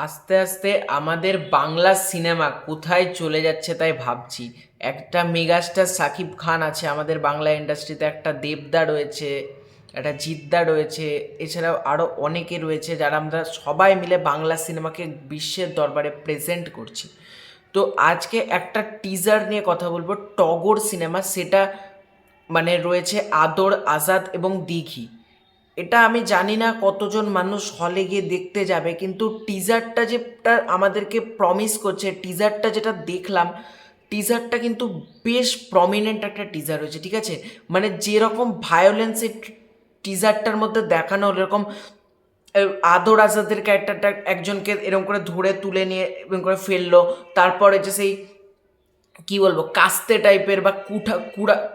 আস্তে আস্তে আমাদের বাংলা সিনেমা কোথায় চলে যাচ্ছে তাই ভাবছি। একটা মেগাস্টার সাকিব খান আছে আমাদের বাংলা ইন্ডাস্ট্রিতে, একটা দেবদা রয়েছে, একটা জিদ্দা রয়েছে, এছাড়াও আরও অনেকে রয়েছে যারা আমরা সবাই মিলে বাংলা সিনেমাকে বিশ্বের দরবারে প্রেজেন্ট করছি। তো আজকে একটা টিজার নিয়ে কথা বলবো, টগর সিনেমা, সেটা মানে রয়েছে আদর, আজাদ এবং দিঘি। এটা আমি জানি না কতজন মানুষ হলে গিয়ে দেখতে যাবে, কিন্তু টিজারটা যেটা আমাদেরকে প্রমিস করছে, টিজারটা যেটা দেখলাম, টিজারটা কিন্তু বেশ প্রমিনেন্ট একটা টিজার হয়েছে, ঠিক আছে? মানে যেরকম ভায়োলেন্সের টিজারটার মধ্যে দেখানো হলো, এরকম আদর আজাদের ক্যারেক্টারটা একজনকে এরকম করে ধরে তুলে নিয়ে এরকম করে ফেললো, তারপরে যে সেই কি বলবো কাস্তে টাইপের বা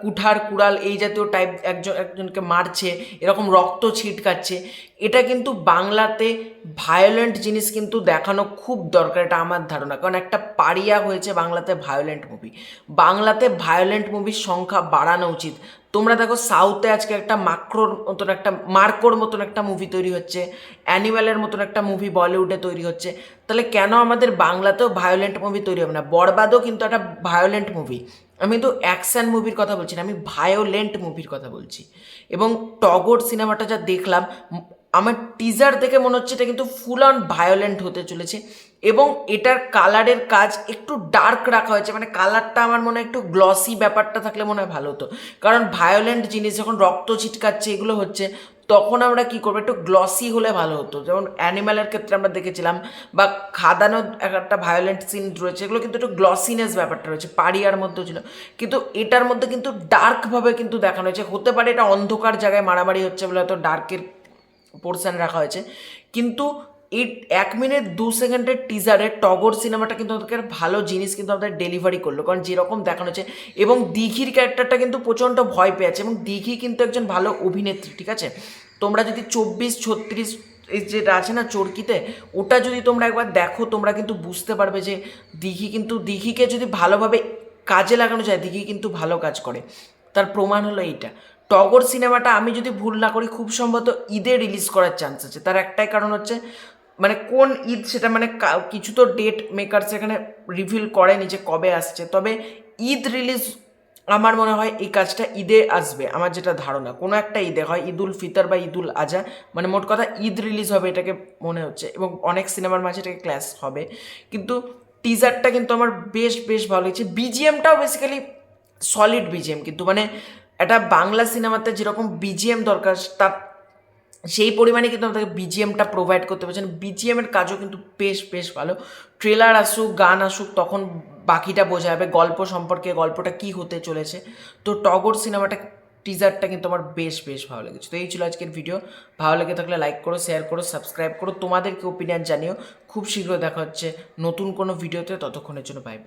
কুঠার কুড়াল এই জাতীয় টাইপ একজনকে মারছে, এরকম রক্ত ছিটকাচ্ছে। এটা কিন্তু বাংলাতে ভায়োলেন্ট জিনিস কিন্তু দেখানো খুব দরকার, এটা আমার ধারণা। কারণ একটা পারিয়া হয়েছে বাংলাতে ভায়োলেন্ট মুভি, বাংলাতে ভায়োলেন্ট মুভির সংখ্যা বাড়ানো উচিত। তোমরা দেখো সাউথে আজকে একটা মার্কোর মতন একটা মুভি তৈরি হচ্ছে, অ্যানিম্যালের মতন একটা মুভি বলিউডে তৈরি হচ্ছে। তাহলে কেন আমাদের বাংলাতেও ভায়োলেন্ট মুভি তৈরি হবে না? বরবাদও কিন্তু একটা ভায়োলেন্ট মুভি। আমি তো অ্যাকশন মুভির কথা বলছি না, আমি ভায়োলেন্ট মুভির কথা বলছি। এবং টগর সিনেমাটা যা দেখলাম, আমার টিজার দেখে মনে হচ্ছে এটা কিন্তু ফুল অন ভায়োলেন্ট হতে চলেছে। এবং এটার কালারের কাজ একটু ডার্ক রাখা হয়েছে, মানে কালারটা আমার মনে হয় একটু গ্লসি ব্যাপারটা থাকলে মনে হয় ভালো হতো। কারণ ভায়োলেন্ট জিনিস যখন রক্ত ছিটকাচ্ছে এগুলো হচ্ছে, তখন আমরা কী করবো, একটু গ্লসি হলে ভালো হতো। যেমন অ্যানিম্যালের ক্ষেত্রে আমরা দেখেছিলাম, বা খাদানো একটা ভায়োলেন্ট সিন রয়েছে, এগুলো কিন্তু একটু গ্লসিনেস ব্যাপারটা রয়েছে, পাড়িয়ার মধ্যেও ছিল। কিন্তু এটার মধ্যে কিন্তু ডার্কভাবে কিন্তু দেখানো হয়েছে। হতে পারে এটা অন্ধকার জায়গায় মারামারি হচ্ছে বলে হয়তো ডার্কের পোর্শন রাখা হয়েছে, কিন্তু এই 1 মিনিট 2 সেকেন্ডের টিজারে টগর সিনেমাটা কিন্তু আমাদের ভালো জিনিস কিন্তু আমাদের ডেলিভারি করলো। কারণ যেরকম দেখানো হচ্ছে, এবং দিঘির ক্যারেক্টারটা কিন্তু প্রচণ্ড ভয় পেয়েছে, এবং দিঘি কিন্তু একজন ভালো অভিনেত্রী, ঠিক আছে? তোমরা যদি 24-36 এই যেটা আছে না চরকিতে, ওটা যদি তোমরা একবার দেখো, তোমরা কিন্তু বুঝতে পারবে যে দিঘিকে যদি ভালোভাবে কাজে লাগানো যায়, দিঘি কিন্তু ভালো কাজ করে। তার প্রমাণ হলো এইটা। টগর সিনেমাটা আমি যদি ভুল না করি খুব সম্ভবত ঈদে রিলিজ করার চান্স আছে। তার একটাই কারণ হচ্ছে, মানে কোন ঈদ সেটা মানে কিছু তো ডেট মেকার্স এখানে রিভিল করেনি যে কবে আসছে, তবে ঈদ রিলিজ আমার মনে হয় এই কাজটা ঈদে আসবে, আমার যেটা ধারণা। কোনো একটা ঈদে, হয় ঈদ উল ফিতর বা ঈদ উল আজহা, মানে মোট কথা ঈদ রিলিজ হবে এটাকে মনে হচ্ছে, এবং অনেক সিনেমার মাঝে এটাকে ক্লাস হবে। কিন্তু টিজারটা কিন্তু আমার বেশ বেশ ভালো লেগেছে। বিজিএমটাও বেসিক্যালি সলিড বিজিএম, কিন্তু মানে একটা বাংলা সিনেমাতে যেরকম বিজিএম দরকার, তার সেই পরিমাণে কিন্তু আমাদেরকে বিজিএমটা প্রোভাইড করতে পারছেন। বিজিএমের কাজও কিন্তু বেশ বেশ ভালো। ট্রেলার আসুক, গান আসুক, তখন বাকিটা বোঝা যাবে গল্প সম্পর্কে, গল্পটা কী হতে চলেছে। তো টগর সিনেমাটা টিজারটা কিন্তু আমার বেশ বেশ ভালো লেগেছে। তো এই ছিল আজকের ভিডিও। ভালো লেগে থাকলে লাইক করো, শেয়ার করো, সাবস্ক্রাইব করো, তোমাদেরকে ওপিনিয়ন জানিও। খুব শীঘ্র দেখা হচ্ছে নতুন কোনো ভিডিওতে, ততক্ষণের জন্য বাই বাই।